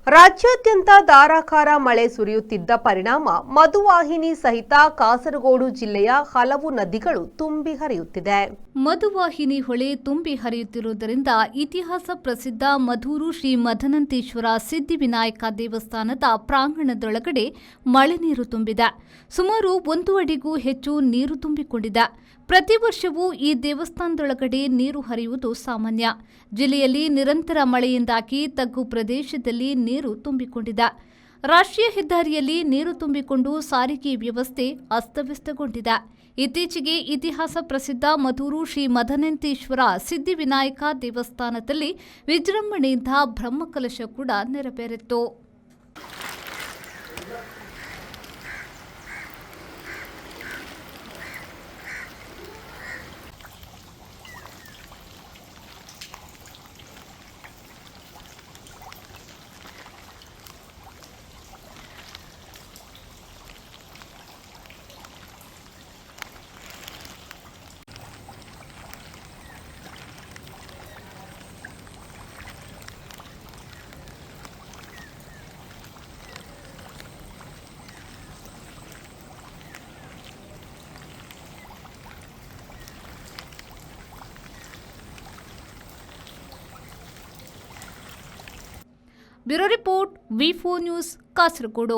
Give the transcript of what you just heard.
ರಾಜ್ಯಾದ್ಯಂತ ಧಾರಾಕಾರ ಮಳೆ ಸುರಿಯುತ್ತಿದ್ದ ಪರಿಣಾಮ ಮಧುವಾಹಿನಿ ಸಹಿತ ಕಾಸರಗೋಡು ಜಿಲ್ಲೆಯ ಹಲವು ನದಿಗಳು ತುಂಬಿ ಹರಿಯುತ್ತಿದೆ. ಮಧುವಾಹಿನಿ ಹೊಳೆ ತುಂಬಿ ಹರಿಯುತ್ತಿರುವುದರಿಂದ ಇತಿಹಾಸ ಪ್ರಸಿದ್ಧ ಮಧೂರು ಶ್ರೀ ಮದನಂತೇಶ್ವರ ಸಿದ್ಧಿವಿನಾಯಕ ದೇವಸ್ಥಾನದ ಪ್ರಾಂಗಣದೊಳಗಡೆ ಮಳೆ ನೀರು ತುಂಬಿದೆ. ಸುಮಾರು 1 ಅಡಿಗೂ ಹೆಚ್ಚು ನೀರು ತುಂಬಿಕೊಂಡಿದೆ. ಪ್ರತಿ ವರ್ಷವೂ ಈ ದೇವಸ್ಥಾನದೊಳಗಡೆ ನೀರು ಹರಿಯುವುದು ಸಾಮಾನ್ಯ. ಜಿಲ್ಲೆಯಲ್ಲಿ ನಿರಂತರ ಮಳೆಯಿಂದಾಗಿ ತಗ್ಗು ಪ್ರದೇಶದಲ್ಲಿ ನೀರು ತುಂಬಿಕೊಂಡಿದೆ. ರಾಷ್ಟ್ರೀಯ ಹೆದ್ದಾರಿಯಲ್ಲಿ ನೀರು ತುಂಬಿಕೊಂಡು ಸಾರಿಗೆ ವ್ಯವಸ್ಥೆ ಅಸ್ತವ್ಯಸ್ತಗೊಂಡಿದೆ. ಇತ್ತೀಚೆಗೆ ಇತಿಹಾಸ ಪ್ರಸಿದ್ಧ ಮಧೂರು ಶ್ರೀ ಮದನಂತೇಶ್ವರ ಸಿದ್ಧಿವಿನಾಯಕ ದೇವಸ್ಥಾನದಲ್ಲಿ ವಿಜೃಂಭಣೆಯಿಂದ ಬ್ರಹ್ಮಕಲಶ ಕೂಡ ನೆರವೇರಿತು. Bureau report V4 news Kasaragod.